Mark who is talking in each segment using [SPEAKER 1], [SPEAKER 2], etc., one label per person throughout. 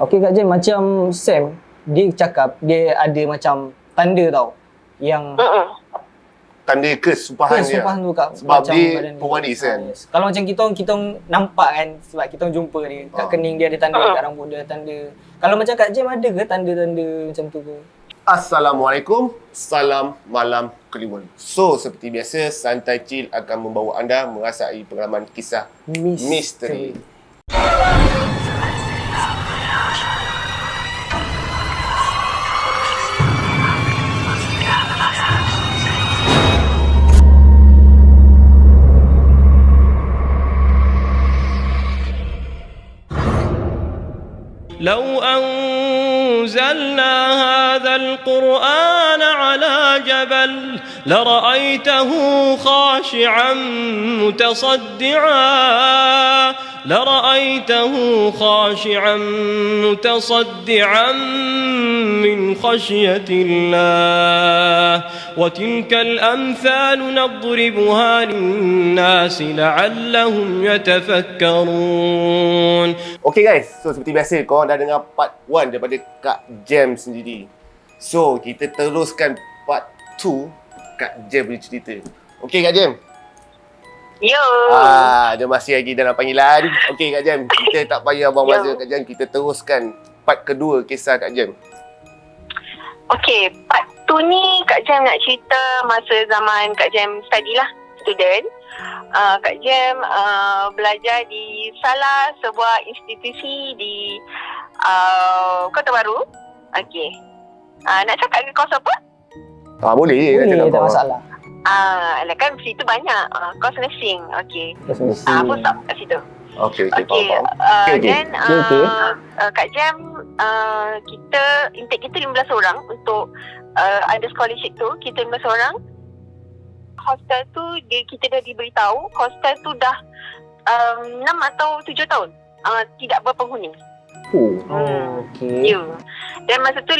[SPEAKER 1] Okey Kak Jen, macam Sam, dia cakap dia ada macam tanda tau. Yang
[SPEAKER 2] tanda kesumpahan dia.
[SPEAKER 1] kesumpahan tu Kak.
[SPEAKER 2] Sebab
[SPEAKER 1] macam
[SPEAKER 2] dia
[SPEAKER 1] badan
[SPEAKER 2] pewaris kan.
[SPEAKER 1] Yes. Kalau macam kita nampak kan, sebab kita jumpa dia. Kat kening dia ada tanda, kat rambut dia ada tanda. Kalau macam Kak Jen ada ke tanda-tanda macam tu ke?
[SPEAKER 2] Assalamualaikum, salam malam Kliwon. So, seperti biasa, Santai Chill akan membawa anda merasai pengalaman kisah misteri.
[SPEAKER 3] لو أنزلنا هذا القرآن على جبل لرأيته خاشعا متصدعا من خشية الله وتلك الأمثال نضربها للناس لعلهم يتفكرون.
[SPEAKER 2] Okay guys, so seperti biasa korang dah dengar part 1 daripada Kak Jam sendiri. So, kita teruskan part 2 Kak Jam punya cerita. Okay Kak Jam?
[SPEAKER 4] Yo.
[SPEAKER 2] Dia masih lagi dalam panggilan. Okay Kak Jam, kita tak payah buang masa Kak Jam, kita teruskan part kedua kisah Kak Jam.
[SPEAKER 4] Okay, part 2 ni Kak Jam nak cerita masa zaman Kak Jam study lah, student. Kak Jam belajar di salah sebuah institusi di Kota Baru. Okay. Nak cakap ke kos apa?
[SPEAKER 2] Boleh Kak Jam,
[SPEAKER 1] tak masalah.
[SPEAKER 4] Kan situ banyak kos nursing. Okay.
[SPEAKER 1] Nursing.
[SPEAKER 4] Aku stop kat situ.
[SPEAKER 2] Okay,
[SPEAKER 4] Okay.
[SPEAKER 2] faham.
[SPEAKER 4] Then
[SPEAKER 1] Okay.
[SPEAKER 4] Kak Jam, kita intake kita 15 orang untuk under scholarship tu. Kita 15 orang. Hostel tu kita dah diberitahu hostel tu dah 6 atau 7 tahun tidak berpenghuni.
[SPEAKER 1] Okay.
[SPEAKER 4] Ya. Dan masa tu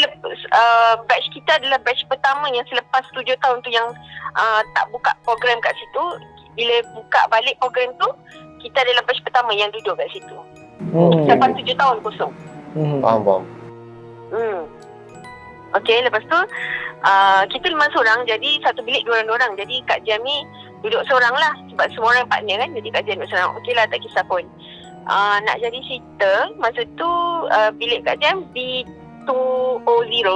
[SPEAKER 4] batch kita adalah batch pertama yang selepas 7 tahun tu yang tak buka program kat situ. Bila buka balik program tu, kita adalah batch pertama yang duduk kat situ. Selepas 7 tahun kosong.
[SPEAKER 2] Faham.
[SPEAKER 4] Okay, lepas tu kita 5 orang, jadi satu bilik 2 orang. Jadi Kak Jam ni duduk seorang lah, sebab semua orang partner kan. Jadi Kak Jam duduk seorang. Okey lah, tak kisah pun. Nak jadi cerita, masa tu bilik Kak Jam B2O0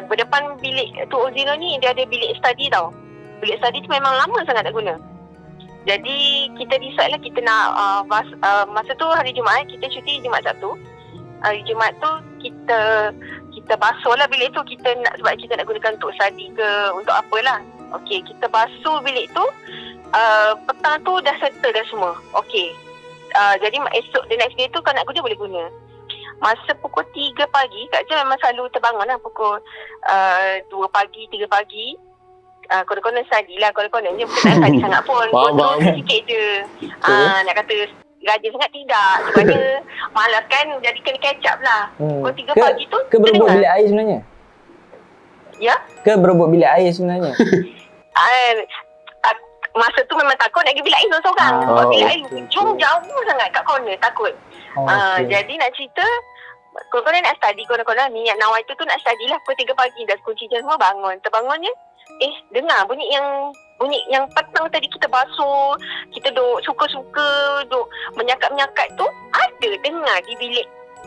[SPEAKER 4] berdepan bilik 2O0 ni dia ada bilik study tau. Bilik study tu memang lama sangat tak guna. Jadi kita decide lah kita nak masa tu hari Jumaat, kita cuti Jumaat Sabtu. Hari Jumaat tu kita basuh lah bilik tu, sebab kita nak gunakan untuk study ke untuk apalah. Okey, kita basuh bilik tu. Petang tu dah settle dah semua. Okey. Jadi esok the next day tu kalau nak guna boleh guna. Masa pukul 3 pagi, Kak Jam memang selalu terbangun lah pukul 2 pagi, 3 pagi. Konon-konon study lah, konon-konon je bukan nak study sangat pun. Bodoh sikit je. Nak kata rajin sangat tidak. Sebabnya malas kan, jadi kena catch up lah. Pukul 3 pagi tu
[SPEAKER 1] ke berebut bilik air sebenarnya?
[SPEAKER 4] Ya?
[SPEAKER 1] Ke berebut bilik air sebenarnya?
[SPEAKER 4] Masa tu memang takut nak pergi bilik air seorang-seorang. Sebab bilik air jauh sangat kat corner, takut. Jadi nak cerita, korang nak study, korang niat nawai tu nak study lah. Pukul 3 pagi dah kunci jam semua, bangun. Terbangunnya, dengar bunyi yang petang tadi kita basuh, kita duk suka-suka, duk menyakat-menyakat tu, ada dengar di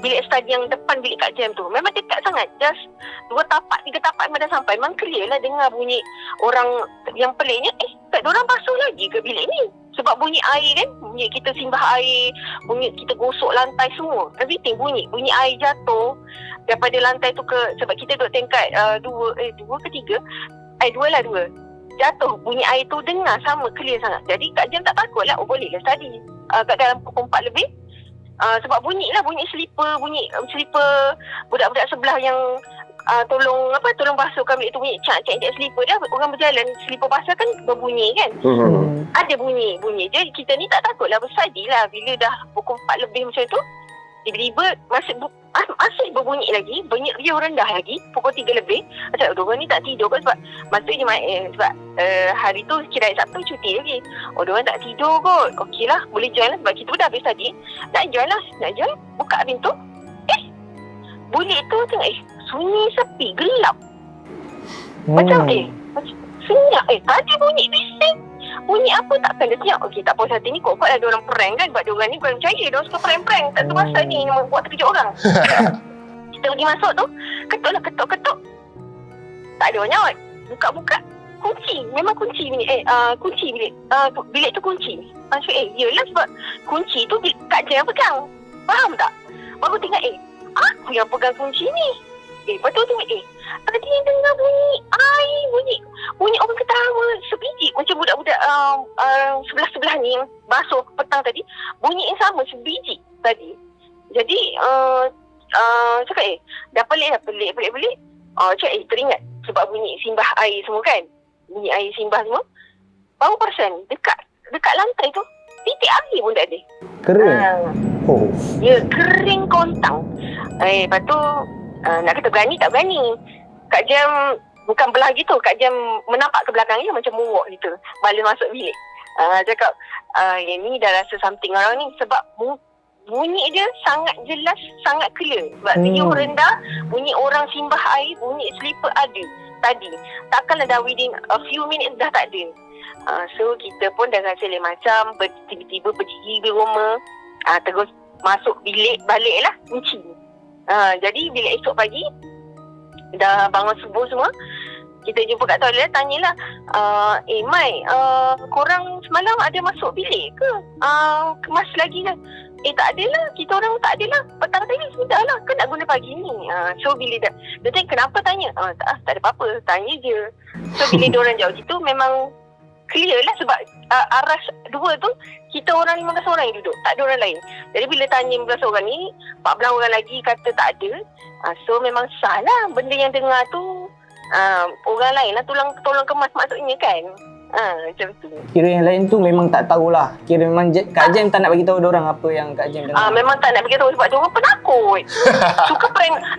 [SPEAKER 4] bilik study yang depan bilik Kak Jam tu. Memang dekat sangat, just 2 tapak, 3 tapak memang dah sampai. Memang clear lah dengar bunyi orang. Yang peliknya, tak ada orang basuh lagi ke bilik ni? Sebab bunyi air kan, bunyi kita simbah air, bunyi kita gosok lantai semua, everything bunyi air jatuh daripada lantai tu sebab kita duduk tingkat 2 ke 3, 2 jatuh, bunyi air tu dengar sama clear sangat. Jadi Kak Jam tak takut lah, boleh lah tadi kat dalam pukul 4 lebih. Sebab bunyi slipper budak-budak sebelah yang tolong basuhkan bilik tu, bunyi cak slipper dah. Orang berjalan slipper basah kan berbunyi kan. Ada bunyi. Jadi kita ni tak takut lah, berstudy lah. Bila dah pukul 4 lebih macam tu, tiba-tiba masih berbunyi lagi, bunyi dia rendah lagi. Pukul 3 lebih, macam orang ni tak tidur kan, sebab masa tu sebab hari tu kira Sabtu cuti lagi. Orang tak tidur kot. Okey lah, boleh join lah, sebab kita dah habis tadi. Nak join, buka pintu, bunyi tu tengok sunyi sepi, gelap. Macam senyap. Tadi bunyi bising. Bunyi apa takkan dia senyap. Okey, tak apa, saat ni kot ada orang prank kan. Sebab dia orang ni kurang percaya. Dia orang suka prank-prank. Tak tahu pasal ni buat terkejut orang. Kita pergi masuk tu, ketuk. Tak ada orang nyaut. Buka-buka, kunci. Memang kunci bilik. Kunci bilik. Bilik tu kunci. Yelah sebab kunci tu Kak Jem yang pegang. Faham tak? Baru tengok aku yang pegang kunci ni. Lepas tu tengok tadi yang dengar bunyi orang ketawa sebiji. Macam budak-budak sebelah-sebelah ni yang basuh petang tadi. Bunyi yang sama sebiji tadi. Jadi cakap dah pelik. Cakap teringat sebab bunyi simbah air semua kan. Bunyi air simbah semua. Baru perasan dekat lantai tu titik air pun tak ada.
[SPEAKER 1] Kering.
[SPEAKER 4] Ya, kering kontang. Lepas tu nak kata berani tak berani. Kak Jem bukan belah gitu. Kak Jem menampak ke belakang dia macam muak gitu. Balik masuk bilik. Cakap ni dah rasa something orang ni. Sebab bunyi dia sangat jelas, sangat clear. Sebab riuh rendah, bunyi orang simbah air, bunyi slipper ada tadi. Takkanlah dah within a few minutes dah tak ada. So kita pun dah rasa lain macam. Tiba-tiba berdiri di rumah, terus masuk bilik, baliklah kunci. Jadi bila esok pagi dah bangun subuh semua, kita jumpa kat toilet, tanyalah, Mai, korang semalam ada masuk bilik ke? Kemas lagi ke? Tak adalah, kita orang tak adalah. Petang tadi sudah lah, kan nak guna pagi ni. So bila dia tanya kenapa tanya? Tak ada apa-apa, tanya je. So bila diorang jawab gitu, memang clear lah sebab aras dua tu kita orang 15 orang yang duduk, tak ada orang lain. Jadi bila tanya 15 orang ni, 14 orang lagi kata tak ada. So memang salah benda yang dengar tu orang lain lah tolong kemas maksudnya kan. Macam tu.
[SPEAKER 1] Kira yang lain tu memang tak tahulah. Kira memang Kak Jem tak nak bagi tahu diorang apa yang Kak Jem dengar.
[SPEAKER 4] Memang tak nak bagi tahu sebab diorang penakut.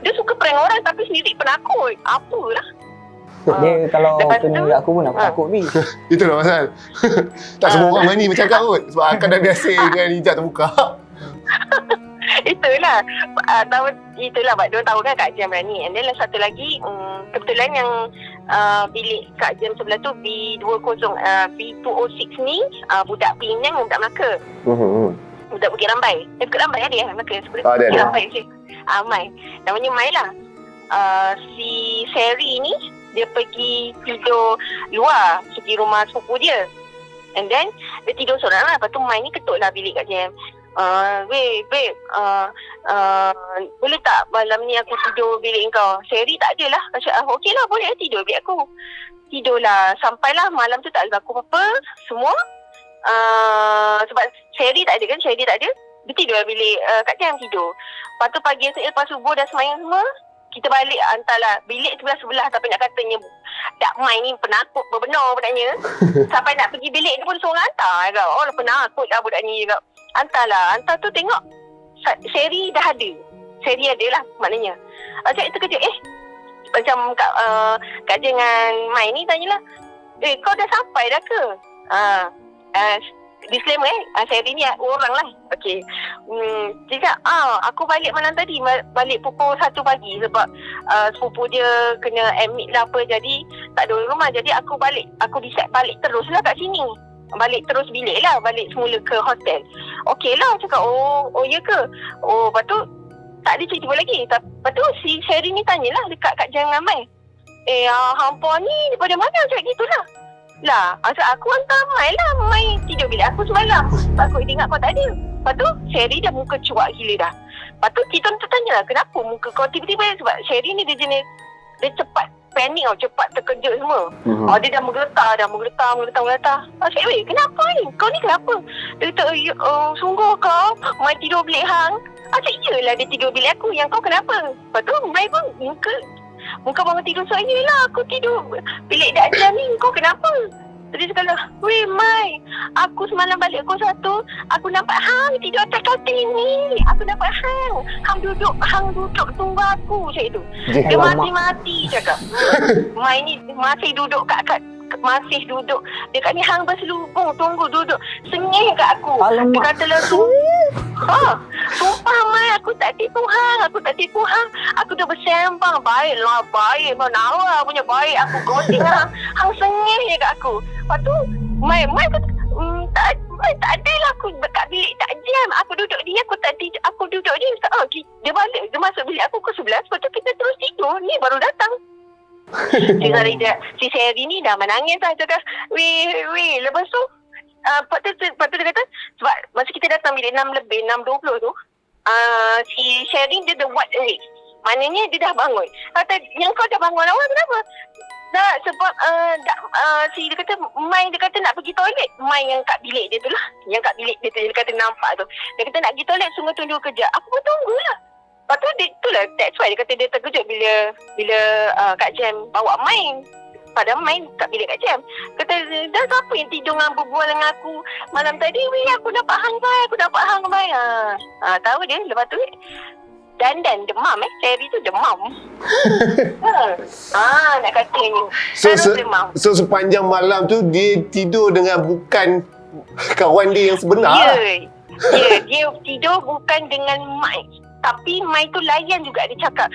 [SPEAKER 4] Dia suka prank orang tapi sendiri penakut. Apalah.
[SPEAKER 1] Dia kalau kena dekat aku pun aku takut bi.
[SPEAKER 2] Itulah pasal. Tak semua orang berani macam kau kot. Sebab akan dah biasa dengan hijab terbuka.
[SPEAKER 4] Itulah Pak dia tahu kan Kak Jem berani. And then satu lagi kebetulan yang bilik Kak Jem sebelah tu B206 ni budak Penang, budak Melaka. Budak Bukit Rambai. Bukit Rambai ada Melaka. Bukit Rambai je. Mai. Namanya Mai lah. Si Seri ni dia pergi tidur luar, pergi rumah sepupu dia. And then dia tidur seorang lah. Lepas tu Mai ni ketuk lah bilik Kak Jem. Babe, boleh tak malam ni aku tidur bilik kau? Seri tak ada lah. Okey lah, boleh tidur bilik aku. Tidurlah. Sampailah malam tu tak berlaku apa-apa semua. Sebab Seri tak ada kan, dia tidur bilik Kak Jem tidur. Lepas tu pagi esok lepas subuh dah semayang semua, kita balik hantarlah bilik sebelah tapi nak katanya Dak Mai ni penakut benar budaknya. Sampai nak pergi bilik dia pun seorang hantar kau. Oh penakut lah budak ni kau. Hantar tu tengok Seri dah ada. Seri ada lah maknanya. Macam itu kerja macam Kak Jem dengan Mai ni tanyalah, kau dah sampai dah ke? Disclaimer Seri ni orang lah. Okey. Cakap aku balik malam tadi, balik pukul 1 pagi sebab sepupu dia kena admit lah apa, jadi tak ada rumah. Jadi aku decide balik terus lah kat sini. Balik terus bilik lah, balik semula ke hotel. Okey lah, cakap oh ya ke? Lepas tu tak ada cerita lagi. Lepas tu si Seri ni tanyalah dekat Kak Jem dengan Mai, hampa ni daripada mana? Cakap gitulah. Lah, asal aku hantar Mai lah. Mai tidur bilik aku semalam. Aku ingat kau tak ada. Lepas tu Seri dah muka cuak gila dah. Lepas tu kita tu tanya lah, kenapa muka kau tiba-tiba? Sebab Seri ni dia jenis, dia cepat panik tau, cepat terkejut semua. Dia dah menggetar. Cakap, kenapa ni? Kau ni kenapa? Dia kata, sungguh kau Mai tidur bilik hang? Cakap, iyalah dia tidur bilik aku, yang kau kenapa? Lepas tu Mai pun muka bangun tidur, so iyalah aku tidur bilik Dak Jem ni, kau kenapa? Jadi dia kata, Mai, aku semalam balik pukul 1, aku nampak hang tidur atas katil ni. Aku nampak hang duduk tunggu aku, macam itu. Dia mati-mati cakap. Mai ni masih duduk masih duduk dekat ni, hang berselubung tunggu duduk sengih kat aku. Dia kata lah tu Sumpah Mai, aku tak tipu hang. Aku dah bersembang. Baiklah, baik. Nawa punya baik. Aku ghosting hang. Hang sengih je kat aku. Lepas tu, Mai tak adalah aku kat bilik tak jam. Aku duduk dia, aku duduk dia. Dia balik, dia masuk bilik aku pukul 11. Lepas tu kita terus tidur. Ni baru datang. Si Sherry ni dah menangis lah. Cakap, weh. Lepas tu, lepas tu dia kata, sebab masa kita datang bilik 6 lebih, 6.20 tu, si Sherry dia dah buat awake. Maknanya dia dah bangun. Kata, yang kau dah bangun awal kenapa? Tak, sebab si dia kata, Mai dia kata nak pergi toilet. Mai yang kat bilik dia tu lah. Yang kat bilik dia tu, dia kata nampak tu. Dia kata nak pergi toilet, sungguh tunggu kejap. Aku pun tunggulah. Lepas tu dia, itulah, that's why dia kata dia terkejut bila Kak Jam bawa Mai. Padahal Mai kat bilik Kak Jam. Kata, dah siapa yang tidur dengan berbual dengan aku malam tadi? Weh, aku dapat hang Mai. Tahu dia, lepas tu dan demam Sherry tu demam. Nak katanya.
[SPEAKER 2] So sepanjang malam tu dia tidur dengan bukan kawan dia yang sebenar.
[SPEAKER 4] Ya, dia tidur bukan dengan Mai. Tapi Mai tu layan juga dia cakap.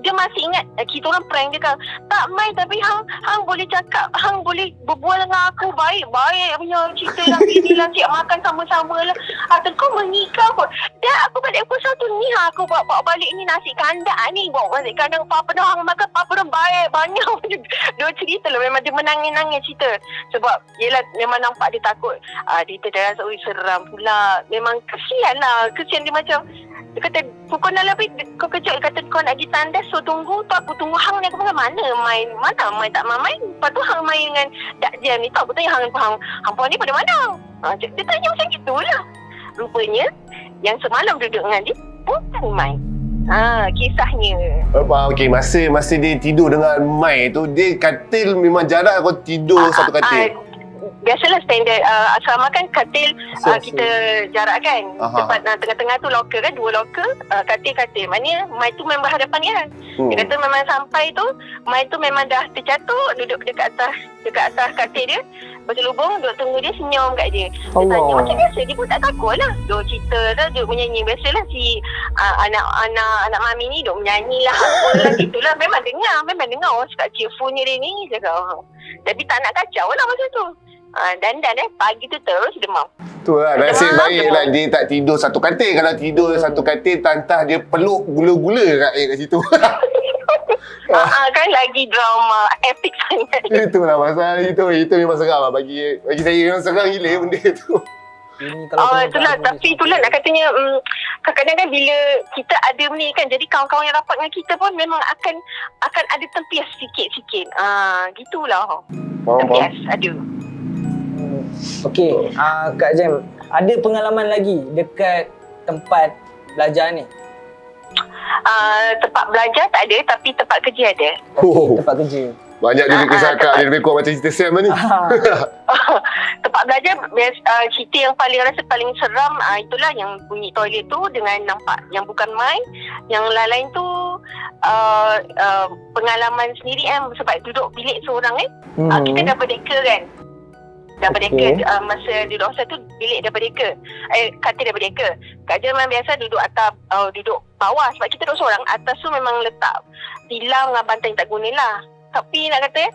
[SPEAKER 4] Dia masih ingat kita orang prank dia kan. Tak Mai, tapi hang boleh cakap, hang boleh berbual dengan aku baik-baik punya cerita lah, bini lah, siap makan sama-sama lah. Atau kau menikah pun. Dah aku balik pukul 1 ni aku bawa balik ni nasi kandak ni. Bawa nasi kandak papa dah hang makan, papa dah baik banyak. Dia cerita lah, memang dia menangis-nangis cerita. Sebab yelah memang nampak dia takut. Dia terasa seram pula. Memang kesian lah. Kesian dia macam, dia kata, pukul 6 lebih kau kejut. Dia kata, kau nak pergi tandas, so tunggu tu aku tunggu hang ni. Aku bilang, mana Mai tak main. Lepas tu hang main dengan Dak Jam ni. Tahu betul yang hang puan ni pada mana? Dia tanya macam gitu lah. Rupanya yang semalam duduk dengan dia bukan Mai. Kisahnya.
[SPEAKER 2] Okey, masa dia tidur dengan Mai tu, dia katil memang jarak kau tidur satu katil.
[SPEAKER 4] Biasalah standard asrama kan katil kita jarak kan. Tempat tengah-tengah tu locker kan, 2 locker, katil. Maknanya Mai tu memang berhadapan kan. Dia kata memang sampai tu Mai tu memang dah tercatuk duduk dekat atas katil dia, berselubung, duduk tunggu dia, senyum kat dia. Dia tanya macam biasa, dia pun tak takut lah. Duduk cerita lah, duduk menyanyi. Biasalah si anak mami ni duduk menyanyi lah, apalah gitulah. Memang dengar orang cakap cheerfulnya dia ni. Cakap, tapi tak nak kacau lah masa tu. Dan pagi tu terus demam.
[SPEAKER 2] Tu lah, nasib baik lah dia tak tidur satu katil. Kalau tidur satu katil, tantah dia peluk gula-gula kat situ.
[SPEAKER 4] Kan lagi drama epic sangat.
[SPEAKER 2] Itulah masalah itu memang seram lah. Bagi saya memang seram gila benda tu.
[SPEAKER 4] Itulah, tapi itulah nak katanya kadang-kadang kan bila kita ada ni kan, jadi kawan-kawan yang rapat dengan kita pun memang akan ada tempias sikit-sikit. Gitulah. Tempias ada.
[SPEAKER 1] Okey, Kak Jam, ada pengalaman lagi dekat tempat belajar ni?
[SPEAKER 4] Tempat belajar tak ada, tapi tempat kerja ada.
[SPEAKER 1] Tempat kerja.
[SPEAKER 2] Banyak dia kisah Kak, dia lebih kuat macam cerita Sam ni.
[SPEAKER 4] Tempat belajar, cerita yang rasa paling seram, itulah yang bunyi toilet tu dengan nampak yang bukan Mai. Yang lain tu pengalaman sendiri sebab duduk bilik seorang kita dah berdeka kan. Dah berdeka, masa duduk hostel tu bilik dah berdeka, katil dah berdeka. Kak Jam memang biasa duduk atas, duduk bawah. Sebab kita duduk seorang, atas tu memang letak tilam dengan bantal tak guna lah. Tapi nak kata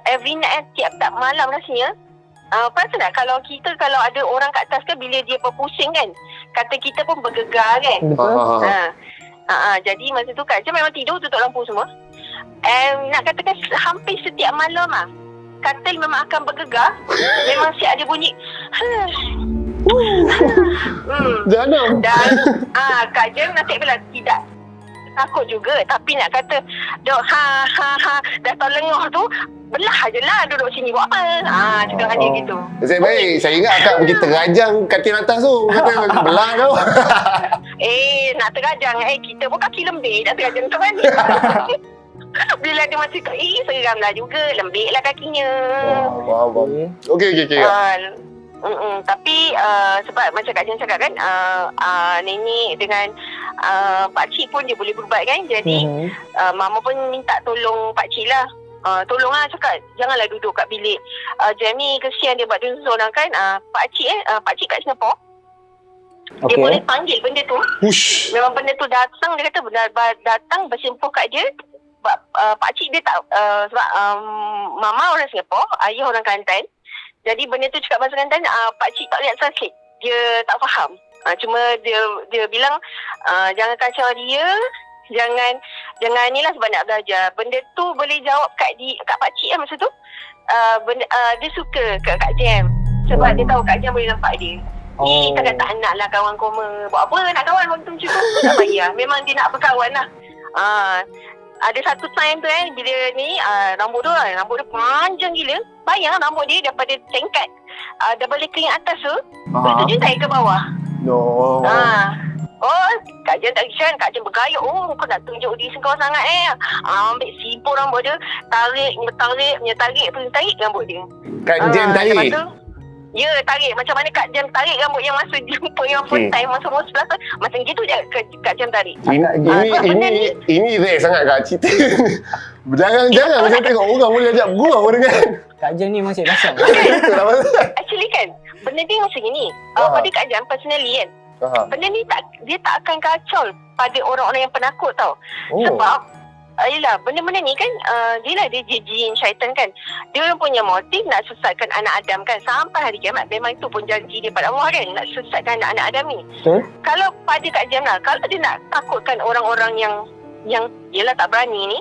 [SPEAKER 4] every night, tiap malam rasanya, perasan tak kalau ada orang kat atas kan, bila dia berpusing kan, kata kita pun bergegar kan.
[SPEAKER 1] Betul.
[SPEAKER 4] Jadi masa tu Kak Jam memang tidur, tutup lampu semua. Nak katakan hampir setiap malam katil memang akan bergegar. Memang siap ada bunyi
[SPEAKER 2] Jangan.
[SPEAKER 4] Dan Kak Jam nasib bila tidak takut juga, tapi nak kata dok dah tahu lengah tu, belah je lah duduk sini buat apa. Cakap dengan dia gitu.
[SPEAKER 2] Nasib baik, saya ingat akak pergi terajang katil atas tu. Kata belah kau.
[SPEAKER 4] Nak terajang, kita pun kaki lembik nak terajang macam mana. Bila dia masih seram lah juga, lembik lah kakinya.
[SPEAKER 2] Okey.
[SPEAKER 4] Tapi sebab macam Kak Jan cakap kan, nenek dengan pakcik pun dia boleh berubat kan. Jadi mama pun minta tolong pakcik lah. Tolonglah cakap, janganlah duduk kat bilik Jam ni, kesian dia buat dia seorang kan. Pakcik kat Singapura. Dia boleh panggil benda tu.
[SPEAKER 2] Push.
[SPEAKER 4] Memang benda tu datang, dia kata datang bersimpuh kat dia. Pakcik dia tak sebab mama orang Singapura, ayah orang Kelantan. Jadi benda tu cakap bahasa Kelantan, pakcik tak boleh translate. Dia tak faham. Cuma dia bilang jangan kacau dia, jangan ni lah sebab nak belajar. Benda tu boleh jawab kat pakcik lah masa tu. Dia suka kat Kak Jem sebab dia tahu Kak Jem boleh nampak dia. Takkan tak nak lah kawan koma. Buat apa nak kawan waktu macam tu? Tak payah. Memang dia nak berkawan lah. Ada satu time tu bila ni rambut dia panjang gila. Bayang rambut dia daripada tingkat double kering atas tu, betul je tarik ke bawah.
[SPEAKER 2] No.
[SPEAKER 4] Kak Jem tak kisah, Kak Jem bergaya. Kau nak tunjuk diri kau sangat ambil sipur rambut dia, tarik rambut dia.
[SPEAKER 2] Kak Jem tarik.
[SPEAKER 4] Lepas tu, ya, tarik. Macam mana Kak Jem tarik rambut yang masa jumpa yang first time masa umur 11 tahun. Macam gitu je Kak Jem tarik.
[SPEAKER 2] Ini rare sangat Kak cerita. Jarang-jarang saya tengok orang boleh ajak gurau dengan.
[SPEAKER 1] Kak Jem ni masih pasang.
[SPEAKER 4] Actually kan, benda ni macam gini. Pada Kak Jem personally kan, benda ni dia tak akan kacau pada orang-orang yang penakut tau. Sebab yelah, benda-benda ni kan dia jin syaitan kan. Dia punya motif nak sesatkan anak Adam kan. Sampai hari kiamat memang itu pun janji dia pada Allah kan, nak sesatkan anak Adam ni.
[SPEAKER 1] Betul.
[SPEAKER 4] Kalau pada Kak Jem lah, kalau dia nak takutkan orang-orang yang yelah tak berani ni,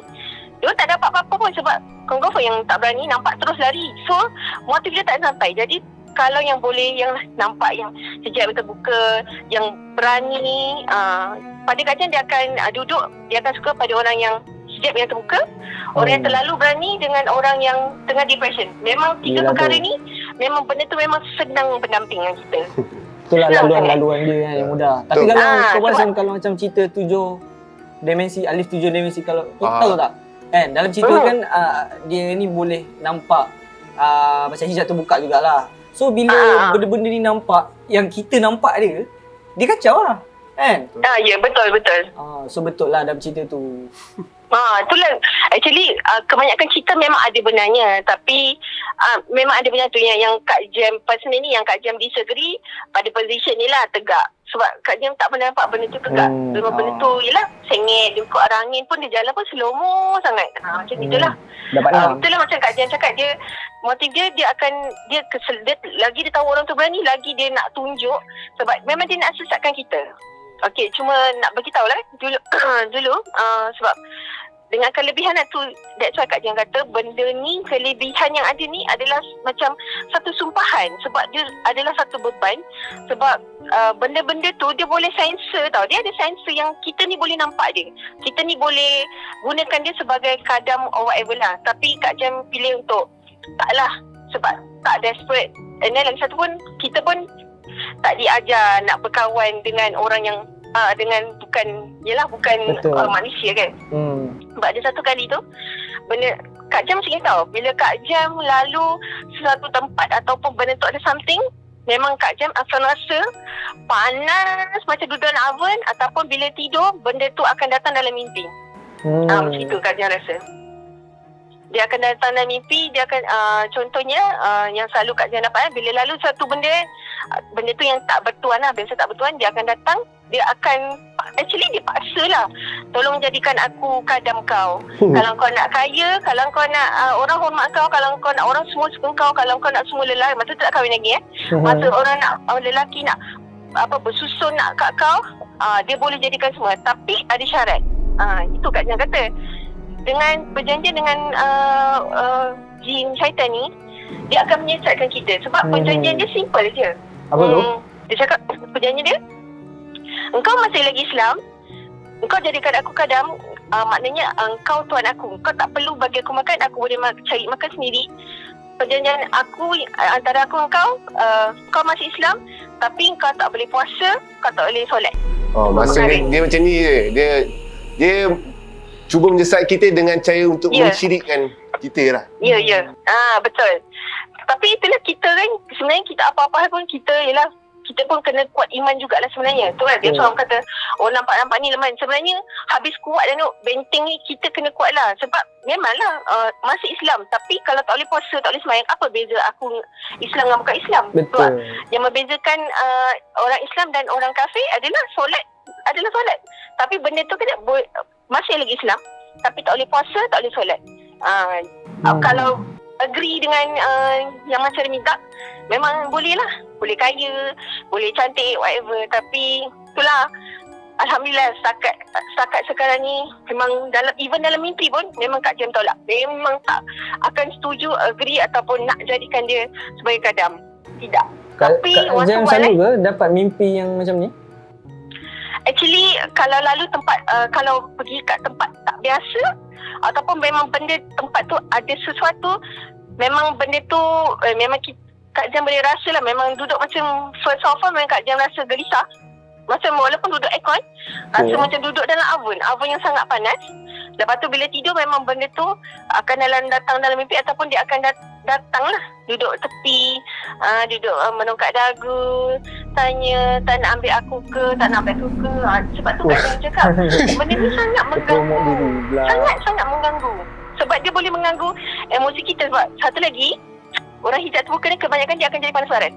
[SPEAKER 4] dia tak dapat apa-apa pun. Sebab confirm yang tak berani nampak terus lari. So motif dia tak sampai. Jadi kalau yang boleh, yang nampak yang sejak terbuka, yang berani, pada Kak Jem dia akan duduk, dia akan suka pada orang yang sejak yang terbuka, orang yang terlalu berani dengan orang yang tengah depression. Memang tiga perkara ni, memang benda tu memang senang berdamping dengan kita.
[SPEAKER 1] Itulah laluan-laluan dia kan yang mudah. Tapi kalau kau perasan kalau macam cerita 7 dimensi, Alif 7 dimensi, kalau kau tahu tak? Kan dalam cerita kan dia ni boleh nampak macam hijab terbuka jugalah. So bila benda-benda ni nampak, yang kita nampak dia kacau lah. Kan?
[SPEAKER 4] Ya, betul.
[SPEAKER 1] So betul lah dalam cerita tu.
[SPEAKER 4] Itulah. Actually, kebanyakan cerita memang ada benarnya. Tapi, memang ada benar tu yang Kak Jem personally ni, yang Kak Jem disagree pada position ni lah, tegak. Sebab Kak Jem tak pernah nampak benda tu tegak. Memang benda tu, yelah, sengit, dia ikut arah angin pun, dia jalan pun slow-mo sangat. Macam itulah. Itulah macam Kak Jem cakap, dia motif dia akan, dia lagi dia tahu orang tu berani, lagi dia nak tunjuk. Sebab memang dia nak sesatkan kita. Okey, cuma nak beritahu lah dulu sebab dengan kelebihan tu, that's why Kak Jem kata benda ni, kelebihan yang ada ni adalah macam satu sumpahan. Sebab dia adalah satu beban. Sebab benda-benda tu dia boleh sensor tau. Dia ada sensor yang kita ni boleh nampak dia. Kita ni boleh gunakan dia sebagai kadam or whatever lah. Tapi Kak Jem pilih untuk taklah, sebab tak desperate. And then lagi satu pun, kita pun tak diajar nak berkawan dengan orang yang dengan bukan manusia kan. Sebab ada satu kali tu benda Kak Jem macam ni tau, bila Kak Jem lalu sesuatu tempat ataupun benda tu ada something, memang Kak Jem akan rasa panas macam duduk dalam oven, ataupun bila tidur benda tu akan datang dalam mimpi. Macam itu Kak Jem rasa. Dia akan datang dalam mimpi, dia akan contohnya yang selalu Kak Jem dapat, bila lalu satu benda tu yang tak bertuan lah, biasa tak bertuan, dia akan datang, dia akan actually dia paksa lah, tolong jadikan aku kadam kau. Kalau kau nak kaya, kalau kau nak orang hormat kau, kalau kau nak orang semua suka kau, kalau kau nak semua lelaki, masa tu tak kahwin lagi masa orang nak lelaki nak bersusun nak kat kau, dia boleh jadikan semua, tapi ada syarat. Itu Kak Jem kata, dengan perjanjian dengan jin syaitan ni, dia akan menyesatkan kita. Sebab perjanjian dia simple je.
[SPEAKER 1] Apa tu?
[SPEAKER 4] Dia cakap perjanjian dia, engkau masih lagi Islam, engkau jadikan aku kadam, maknanya engkau tuan aku, engkau tak perlu bagi aku makan, aku boleh cari makan sendiri. Perjanjian aku antara aku engkau, kau masih Islam, tapi engkau tak boleh puasa, kau tak boleh solat.
[SPEAKER 2] Maksudnya dia macam ni je. Dia cuba menyesat kita dengan cara untuk mensyirikkan kita lah.
[SPEAKER 4] Ya. Betul. Tapi itulah kita kan, sebenarnya kita apa-apa pun kita, yelah, kita pun kena kuat iman jugalah sebenarnya. Tu kan dia seorang kata, oh nampak-nampak ni lemah. Sebenarnya habis kuat dan benteng ni kita kena kuat lah. Sebab memanglah masih Islam. Tapi kalau tak boleh puasa, tak boleh sembahyang, apa beza aku Islam dengan bukan Islam?
[SPEAKER 1] Betul.
[SPEAKER 4] Yang membezakan orang Islam dan orang kafir adalah solat. Tapi benda tu kan masih lagi Islam. Tapi tak boleh puasa, tak boleh solat. Kalau agree dengan yang macam ni tak, memang boleh lah. Boleh kaya, boleh cantik, whatever. Tapi itulah, alhamdulillah setakat sekarang ni memang even dalam mimpi pun memang Kak Jem tolak. Memang tak akan setuju, agree ataupun nak jadikan dia sebagai kadam. Tidak. Tapi
[SPEAKER 1] Kak Jem selalu ke dapat mimpi yang macam ni?
[SPEAKER 4] Actually kalau lalu tempat kalau pergi kat tempat tak biasa ataupun memang benda tempat tu ada sesuatu, memang benda tu memang Kak Jem boleh rasa lah. Memang duduk macam first of all memang Kak Jem rasa gelisah. Macam walaupun duduk aircon, rasa macam duduk dalam oven yang sangat panas. Lepas tu bila tidur memang benda tu akan datang dalam mimpi ataupun dia akan datang lah. Duduk tepi, duduk menongkat dagu, tanya tak nak ambil aku ke, tak nak ambil aku ke. Sebab tu Kak Jem cakap benda ni sangat mengganggu. Sangat mengganggu. Sebab dia boleh mengganggu emosi kita. Sebab satu lagi, orang hijab terbuka ni kebanyakan dia akan jadi panas baran.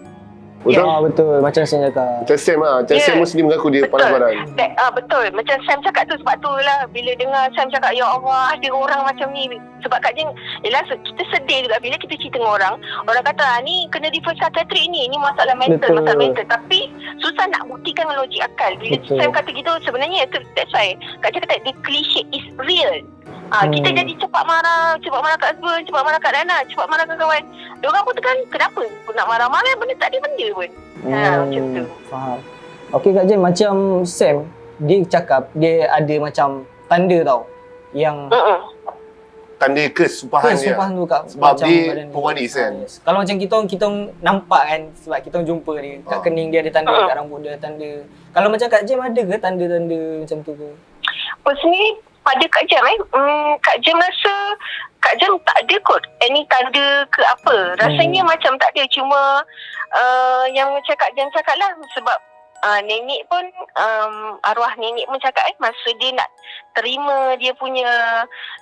[SPEAKER 1] Betul. Macam saya cakap.
[SPEAKER 2] Macam Sam lah. Macam Sam mesti mengaku dia panas badan.
[SPEAKER 4] Betul. Macam Sam cakap tu, sebab tu lah bila dengar Sam cakap, ya Allah ada orang macam ni. Sebab Kak Jem, yelah kita sedih juga bila kita cerita dengan orang kata ni kena refer psychiatric ni masalah mental. Tapi susah nak buktikan dengan logik akal. Bila Sam kata gitu, sebenarnya that's why Kak Jem kata the cliche is real. Kita jadi cepat marah kat husband, cepat marah kat Dana, cepat marah kat kawan. Diorang pun tekan, kenapa aku nak marah-marah benda tak ada benda pun. Macam tu.
[SPEAKER 1] Faham. Okey Kak Jem, macam Sam, dia cakap dia ada macam tanda tau. Yang
[SPEAKER 2] Tanda kesumpahan dia.
[SPEAKER 1] kesumpahan tu Kak.
[SPEAKER 2] Sebab
[SPEAKER 1] macam
[SPEAKER 2] dia
[SPEAKER 1] badan
[SPEAKER 2] pewaris kan.
[SPEAKER 1] Kalau macam kita nampak kan, sebab kita jumpa dia. Kat kening dia ada tanda, kat rambut dia ada tanda. Kalau macam Kak Jem ada ke tanda-tanda macam tu ke?
[SPEAKER 4] Personally, pada Kak Jem Kak Jem rasa Kak Jem tak ada kot any tanda ke apa. Rasanya macam tak ada. Cuma yang macam Kak Jem cakap lah, sebab nenek pun arwah nenek pun cakap masa dia nak terima dia punya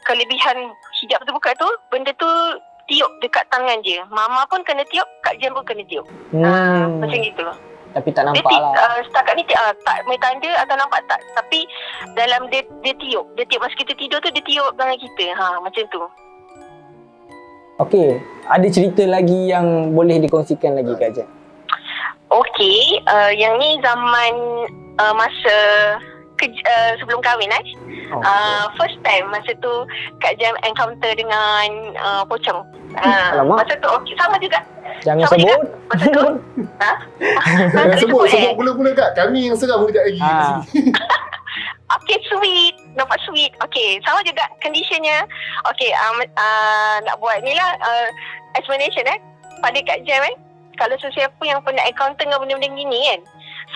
[SPEAKER 4] kelebihan hijab terbuka tu, benda tu tiup dekat tangan dia. Mama pun kena tiup, Kak Jem pun kena tiup. Macam gitu.
[SPEAKER 1] Tapi tak nampak
[SPEAKER 4] dia
[SPEAKER 1] lah.
[SPEAKER 4] Setakat ni tak main tanda atau nampak tak. Tapi dalam dia tiup. Dia tiup masa kita tidur tu, dia tiup tangan kita. Macam tu.
[SPEAKER 1] Okey, ada cerita lagi yang boleh dikongsikan lagi Kak Jem?
[SPEAKER 4] Okey, yang ni zaman masa sebelum kahwin first time masa tu Kak Jem encounter dengan pocong. Masa tu sama juga.
[SPEAKER 1] Jangan
[SPEAKER 4] sama
[SPEAKER 1] sebut.
[SPEAKER 4] Juga. Masa tu
[SPEAKER 2] Jangan sebut mula-mula Kak. Kami yang seram kejap lagi.
[SPEAKER 4] Okay, sweet. Nampak sweet. Okay, sama juga conditionnya. Okay, nak buat ni lah explanation pada Kak Jem kalau sesiapa yang pernah encounter dengan benda-benda gini kan,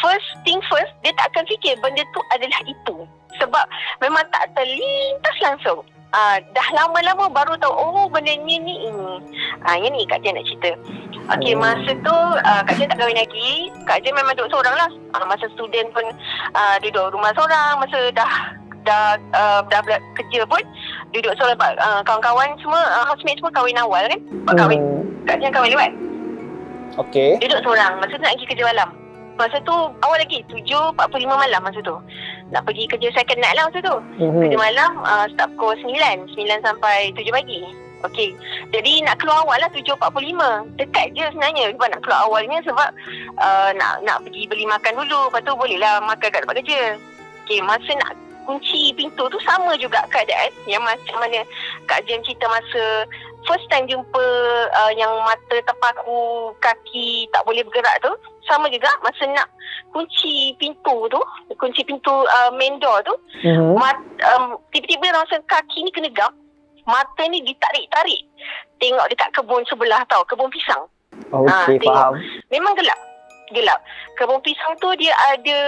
[SPEAKER 4] first thing first, dia tak akan fikir benda tu adalah itu. Sebab memang tak terlintas langsung. Dah lama-lama baru tahu, oh benda ni ini. Yang ni Kak Jem nak cerita. Okay, masa tu Kak Jem tak kahwin lagi. Kak Jem memang duduk seorang lah. Masa student pun duduk rumah seorang. Masa dah kerja pun duduk seorang. Kawan-kawan semua, housemate semua kahwin awal kan. Kahwin, Kak Jem kahwin lewat.
[SPEAKER 1] Okey.
[SPEAKER 4] Duduk seorang. Masa tu nak pergi kerja malam. Masa tu awal lagi 7.45 malam masa tu. Nak pergi kerja second night lah masa tu. Kerja malam start pukul 9 sampai 7 pagi. Okey. Jadi nak keluar awal lah 7.45. Dekat je sebenarnya. Sebab nak keluar awalnya sebab nak pergi beli makan dulu. Lepas tu bolehlah makan kat tempat kerja. Okey, masa nak kunci pintu tu sama juga keadaan yang macam mana Kak Jem cerita masa first time jumpa yang mata terpaku, kaki tak boleh bergerak tu. Sama juga masa nak kunci pintu main door tu, tiba-tiba rasa kaki ni kena gam, mata ni ditarik-tarik tengok dekat kebun sebelah tau, kebun pisang.
[SPEAKER 1] Okey, faham.
[SPEAKER 4] Memang gelap. Kebun pisang tu dia ada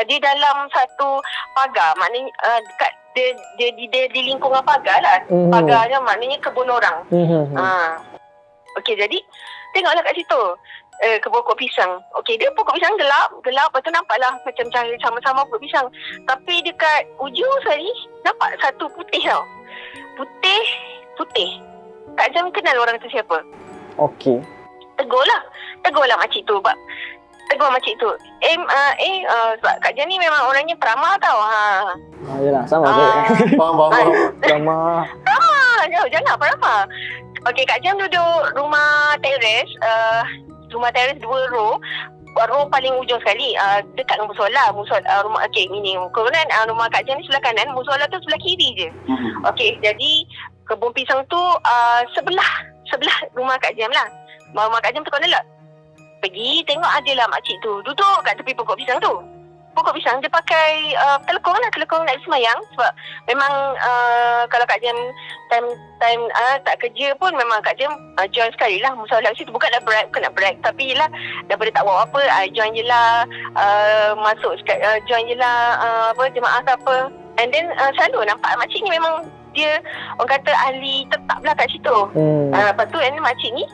[SPEAKER 4] dia dalam satu pagar, maknanya dekat dia di lingkungan pagar lah. Pagarnya maknanya kebun orang. Okey, jadi tengoklah kat situ. ke pokok pisang. Okey, dia pokok pisang gelap, lepas tu nampaklah macam cahaya sama-sama pokok pisang. Tapi dekat ujung sekali nampak satu putih tau. Putih. Kak Jam kenal orang tu siapa?
[SPEAKER 1] Okey.
[SPEAKER 4] Tegur lah makcik tu. Tegur makcik tu. Sebab Kak Jam ni memang orangnya peramah tau.
[SPEAKER 1] Yalah, sama je.
[SPEAKER 2] Faham.
[SPEAKER 1] Sama.
[SPEAKER 4] Jangan peramah. Okey, Kak Jam duduk rumah teres 2 row. Row paling ujung sekali, dekat dengan musola. Rumah, okey, ini kemudian rumah Kak Jam ni sebelah kanan, musola tu sebelah kiri je. Okey, jadi kebun pisang tu sebelah rumah Kak Jam lah. Rumah Kak Jam tu kena lah. Pergi tengok adalah makcik tu duduk kat tepi pokok pisang tu. Pokok pisang dia pakai telekong nak semayang. Sebab memang kalau Kak Jam time tak kerja pun memang Kak Jam join sekali lah musola situ. Bukan nak brag, tapi lah daripada tak buat apa, join je lah, masuk join je lah, jemaah ke apa. And then selalu nampak makcik ni memang dia orang kata ahli tetap lah kat situ. Lepas tu makcik ni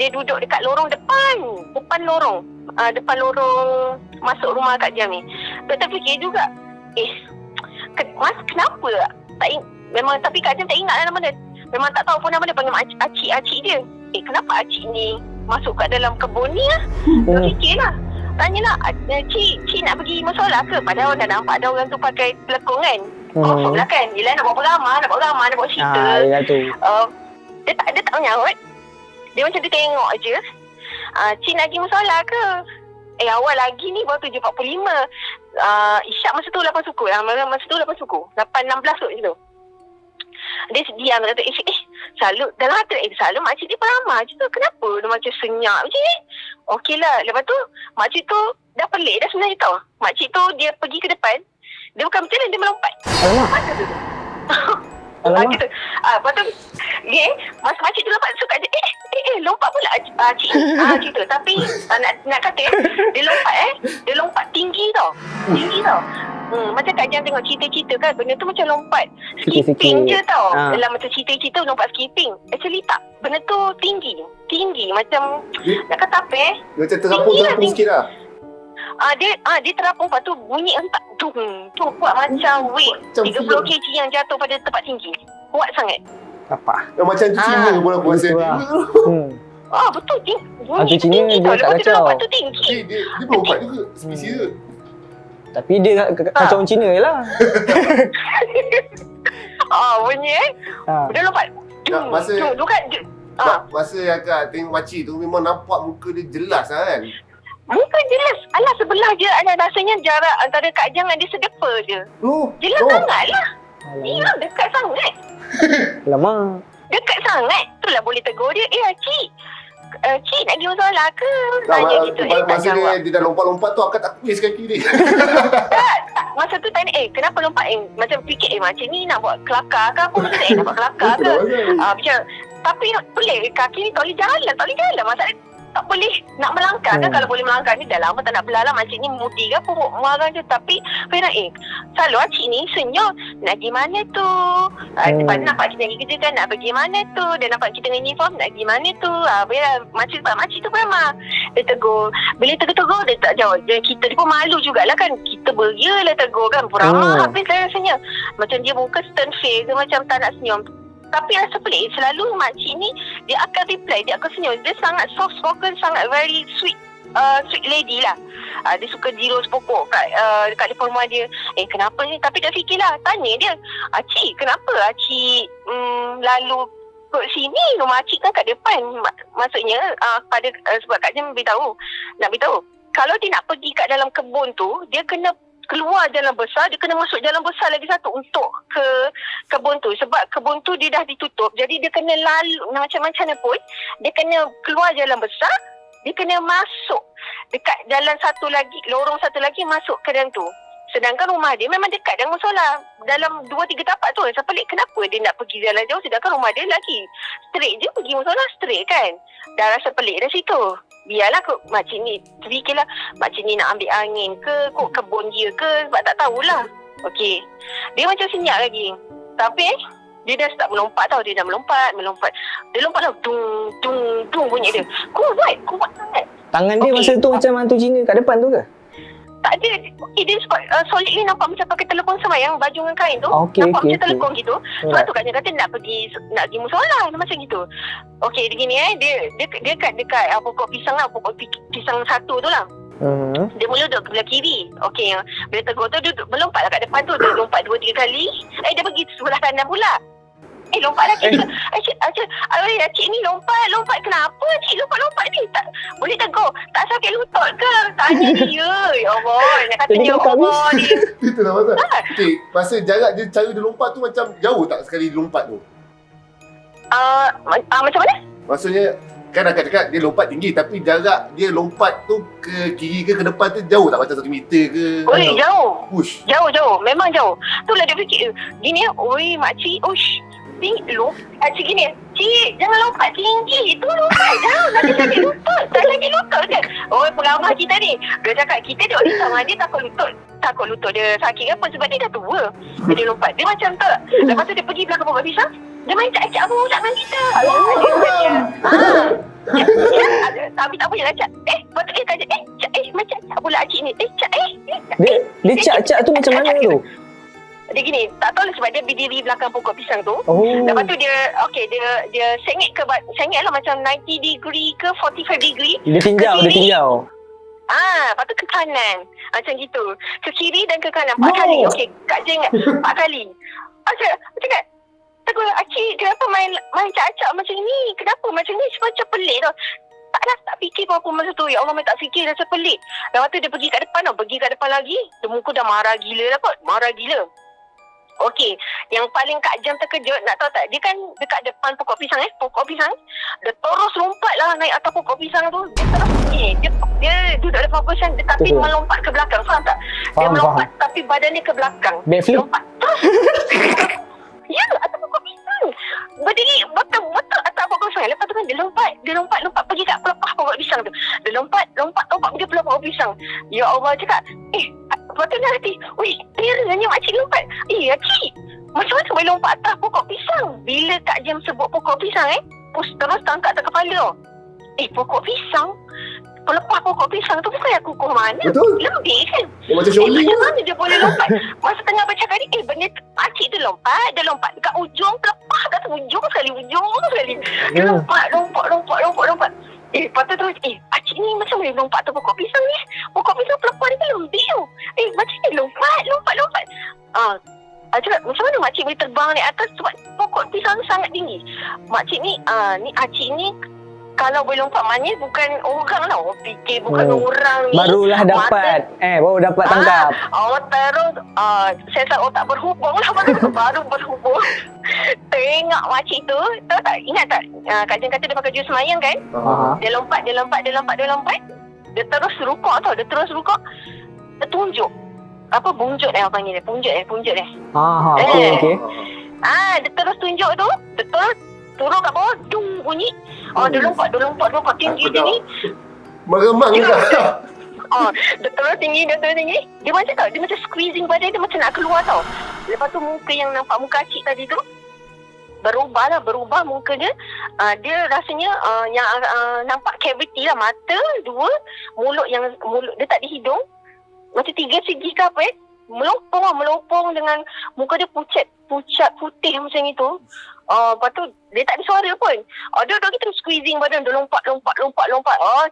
[SPEAKER 4] dia duduk dekat lorong depan lorong masuk rumah Kak Jam ni. Kita fikir juga, Mas kenapa memang, tapi Kak Jam tak ingat lah nama dia. Memang tak tahu pun nama dia, panggil acik dia. Kenapa acik ni masuk kat dalam kebun ni lah? Kita fikir lah, tanyalah, cik nak pergi musola ke? Padahal dah nampak ada orang tu pakai pelekong kan. Confirm lah kan, yelah nak buat beramah, nak buat cerita.
[SPEAKER 1] Yelah tu.
[SPEAKER 4] Dia tak menyahut. Dia macam dia tengok je. Cik nak pergi musola ke? Awal lagi ni baru 7.45. Isyak masa tu 8 suku. 8.16 kot macam tu. Dia diam kata, selalu dalam hati selalu makcik dia peramah je tu. Kenapa dia macam senyap macam ni? Okey lah. Lepas tu makcik tu dah pelik dah sebenarnya tau. Makcik tu dia pergi ke depan. Dia bukan berjalan, dia melompat.
[SPEAKER 1] Alamak.
[SPEAKER 4] Masa tu. Gitu. Lepas tu mas makcik tu lompat suka je. Lompat pula cik. Gitu. Tapi nak kata dia lompat tinggi tau. Macam Kak Jam tengok cerita-cerita kan, benda tu macam lompat skipping je tau. Dalam macam cerita-cerita lompat skipping. Actually tak, benda tu tinggi macam nak kata apa
[SPEAKER 2] Macam terapung sikit lah.
[SPEAKER 4] Dia terapung, lepas tu bunyi hentak tu kuat macam weight 30 kg yang jatuh pada tempat tinggi. Kuat sangat.
[SPEAKER 1] Apa?
[SPEAKER 2] Macam tu Cina pun aku rasa.
[SPEAKER 4] Betul.
[SPEAKER 1] Hantu Cina
[SPEAKER 4] tinggi
[SPEAKER 1] dia
[SPEAKER 4] tau.
[SPEAKER 1] tak
[SPEAKER 4] Lepas tu dia
[SPEAKER 1] kacau.
[SPEAKER 4] lompat tu tinggi.
[SPEAKER 2] Dia melompat juga spesies dia.
[SPEAKER 1] Tapi dia kacau orang Cina je lah.
[SPEAKER 4] Bunyi dia lompat.
[SPEAKER 2] Masa akak tengok makcik tu memang nampak muka dia jelas lah kan.
[SPEAKER 4] Muka jelas. Alah, sebelah je. Rasanya jarak antara Kak Jam dengan dia sedepa je. Jelas sangat lah. Ya, dekat sangat.
[SPEAKER 1] Lama.
[SPEAKER 4] Dekat sangat. Itulah boleh tegur dia. Cik nak pergi musola ke? Tanya gitu.
[SPEAKER 2] Masa dia dah lompat-lompat tu akak tak kuis kaki dia.
[SPEAKER 4] Tak. Masa tu tanya, kenapa lompat? Macam fikir, macam ni nak buat kelakar ke apa? Macam nak buat kelakar ke? Macam, tapi pelik, kaki ni tak boleh jalan. Masalah tak boleh nak melangkah kan. Kalau boleh melangkah ni dah lama tak nak belah lah. Makcik ni mudi ke apa, marah je. Tapi Fira, selalu makcik ni senyum. Nak pergi mana tu? Lepas tu nampak kita pergi kerja kan, nak pergi mana tu? Dia nampak kita dengan uniform, nak pergi mana tu? Makcik tu memang dia tegur. Bila tegur dia tak jawab. Kita pun malu jugalah kan. Kita beria lah tegur kan. Beramah habis lah rasanya. Macam dia muka stern face, dia macam tak nak senyum. Tapi rasa pelik, selalu makcik ni dia akan reply, dia akan senyum. Dia sangat soft spoken, sangat very sweet lady lah. Dia suka zero pokok dekat depan rumah dia. Kenapa ni? Tapi tak fikirlah, tanya dia, cik kenapa cik lalu kot sini? Rumah cik kan kat depan. Maksudnya pada sebab Kak Jam nak beritahu, kalau dia nak pergi kat dalam kebun tu, dia kena keluar jalan besar, dia kena masuk jalan besar lagi satu untuk ke kebun tu. Sebab kebun tu dia dah ditutup, jadi dia kena lalu macam-macam pun, dia kena keluar jalan besar, dia kena masuk dekat jalan satu lagi, lorong satu lagi masuk ke dalam tu. Sedangkan rumah dia memang dekat dengan musola, dalam 2-3 tapak tu. Saya pelik kenapa dia nak pergi jalan jauh, sedangkan rumah dia lagi straight je pergi musola, straight kan. Dah rasa pelik dah situ. Biarlah kot makcik ni, fikirlah makcik ni nak ambil angin ke, kot kebun dia ke, sebab tak tahulah. Okey, dia macam senyap lagi. Tapi dia dah start melompat tau. Dia dah melompat. Dia lompat lah, dung bunyi dia. Kuat sangat.
[SPEAKER 1] Tangan dia
[SPEAKER 4] Okey.
[SPEAKER 1] masa tu macam hantu Cina kat depan tu ke?
[SPEAKER 4] Tak ada. Okay, dia solidly nampak macam pakai telekong semayang, baju dengan kain tu.
[SPEAKER 1] Okey,
[SPEAKER 4] nampak
[SPEAKER 1] okey,
[SPEAKER 4] macam
[SPEAKER 1] okey.
[SPEAKER 4] telekong gitu. Sebab tu Kak Jem kata nak pergi musola macam gitu. Okey, dia gini dia dekat pokok pisang lah, pokok pisang satu tu lah. Dia mula duduk belah kiri. Okey, bila tegur tu dia melompat lah kat depan tu. Dia lompat 2-3 kali. Dia pergi sebelah kanan pula. Lompat lagi. Cik ni lompat. Kenapa cik lompat ni? Tak boleh tegur. Tak sakit lutut ke? Tanya dia. Ya Allah. Nak kata
[SPEAKER 1] Jadi
[SPEAKER 4] ya
[SPEAKER 1] kau
[SPEAKER 4] Allah ni.
[SPEAKER 2] Itu dah pasal. Okay, masa jarak dia, cara dia lompat tu macam jauh tak sekali dia lompat tu?
[SPEAKER 4] Macam mana?
[SPEAKER 2] Maksudnya, kan akak cakap dia lompat tinggi tapi jarak dia lompat tu ke kiri ke depan tu jauh tak? Macam 1 meter ke?
[SPEAKER 4] Oi, jauh.
[SPEAKER 2] Push.
[SPEAKER 4] Jauh. Memang jauh. Itulah dia fikir. Gini, oi makcik. Ush. Cik gini. Cik, jangan lompat tinggi. Itu lompat jauh. Nanti sakit lutut. Tak sakit lutut ke? Oh, pengamah kita ni. Dia cakap, kita duduk di sama dia takut lutut dia sakit ke apa. Sebab dia dah tua. Dia lompat. Dia macam tu. Lepas tu dia pergi belakang pokok pisang. Dia main cak-cak apa usap dengan kita. Tapi tak boleh lah cak. Patut dia kata, macam cak pula cik ni.
[SPEAKER 1] Dia cak-cak tu macam mana tu?
[SPEAKER 4] Dia gini, tak tahu lah sebab dia berdiri belakang pokok pisang tu. Lepas tu dia sengit lah macam 90 degree ke 45 degree.
[SPEAKER 1] Dia tinjau.
[SPEAKER 4] Lepas tu ke kanan. Macam gitu. Ke kiri dan ke kanan 4 kali. Okey, Kak Jem ingat 4 kali. Cakap, takut Acik kenapa main cak-cak macam ni? Kenapa macam ni? Macam pelik tau. Taklah tak fikir apa masa tu. Ya Allah, tak fikir rasa pelik. Lepas tu dia pergi kat depan tau. Pergi kat depan lagi. Dia muka dah marah gila lah kot. Marah gila. Okey, yang paling Kak Jem terkejut, nak tahu tak? Dia kan dekat depan pokok pisang pokok pisang. Dia terus lompat lah naik atas pokok pisang tu. Dia terus dia duduk depan pokok pisang tapi melompat ke belakang. Faham tak? Dia melompat tapi badan dia ke belakang.
[SPEAKER 1] Backflip?
[SPEAKER 4] Lompat terus. Ya, atas pokok pisang. Berdiri betul atas pokok pisang. Lepas tu kan dia lompat pergi kat pelepah pokok pisang tu. Dia lompat pergi pelepah pokok pisang. Ya Allah, cakap, lepas tu dia hati, weh, teranya makcik lompat. Acik, macam mana boleh lompat atas pokok pisang? Bila Kak Jem sebut pokok pisang, terus tangkap atas kepala tau. Pokok pisang? Pelepah pokok pisang tu bukan yang kukuh mana?
[SPEAKER 2] Betul.
[SPEAKER 4] Lembik kan?
[SPEAKER 2] Dia macam Shaolin
[SPEAKER 4] macam mana dia boleh lompat? Masa tengah baca tadi, benda makcik tu lompat. Dia lompat dekat ujung pelepah, kat ujung sekali. Dia lompat. Lepas tu terus, pakcik ni macam boleh lompat atas pokok pisang ni? Pokok pisang pelepah dia kan lembik tau. Makcik ni lompat. Cakap, macam mana makcik boleh terbang naik atas sebab pokok pisang tu sangat tinggi. Makcik ni, acik ni kalau boleh lompat maknanya bukan orang lah. Orang fikir bukan orang ni.
[SPEAKER 1] Barulah dapat. Baru dapat tangkap.
[SPEAKER 4] Terus saya tak otak berhubung lah. Baru berhubung. Tengok makcik tu. Tahu tak? Ingat tak? Kak Jem kata dia pakai baju semayang kan? Dia lompat. Dia terus rukuk tau. Dia tunjuk. Apa bunjuk orang panggil dia? Punjut dia.
[SPEAKER 1] Okey.
[SPEAKER 4] Dia terus tunjuk tu. Dia terus turun kat bawah. Dung bunyi. Dia lompat tinggi.
[SPEAKER 2] Meremang juga.
[SPEAKER 4] Dia terus tinggi. Dia macam tau, dia macam squeezing badan dia macam nak keluar tau. Lepas tu muka yang nampak muka acik tadi tu berubah muka dia. Dia rasanya yang nampak cavity lah, mata 2, mulut dia tak ada hidung. Macam 3 segi ke apa melopong dengan muka dia pucat putih macam itu. Lepas tu dia tak ada suara pun. Dia kita squeezing badan. Dia lompat.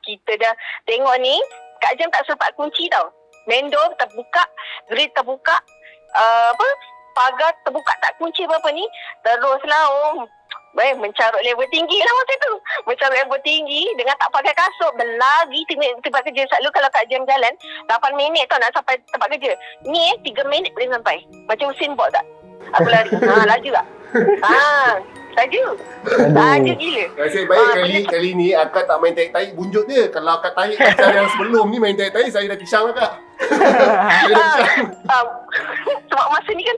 [SPEAKER 4] Kita dah tengok ni. Kak Jem tak sempat kunci tau. Main door terbuka, grill terbuka, pagar terbuka, tak kunci apa-apa ni. Teruslah mencarut level tinggi lah masa tu. Mencarut level tinggi dengan tak pakai kasut. Berlari tempat kerja. Selalu kalau Kak Jem jalan 8 minit tau nak sampai tempat kerja. Ni 3 minit boleh sampai. Macam Usain Bolt tak? Aku lari. Laju tak? Laju gila.
[SPEAKER 2] Nasib baik kali ni akak tak main tarik-tarik bunjuk dia. Kalau akak tarik macam yang sebelum ni main tarik-tarik, saya dah pisang akak. Saya dah pisang.
[SPEAKER 4] Sebab masa ni kan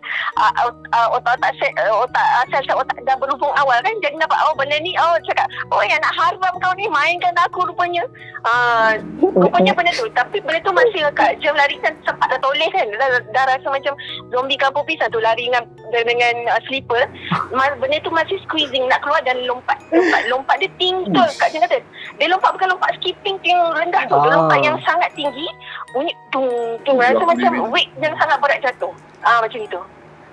[SPEAKER 4] otak sel otak dah berhubung awal kan. Jadi nampak benda ni cakap yang nak haram kau ni mainkan aku rupanya. Rupanya benda tu. Tapi benda tu masih Kak Jem lari kan sempat dah toleh kan. Dah rasa macam zombie kampung pisang tu lari dengan slipper. Benda tu masih squeezing nak keluar dan lompat dia tinggi betul. Kak Jem kata dia lompat bukan lompat skipping yang rendah tu. Dia lompat yang sangat tinggi. Bunyi tung rasa macam weight yang sangat berat jatuh. Macam itu.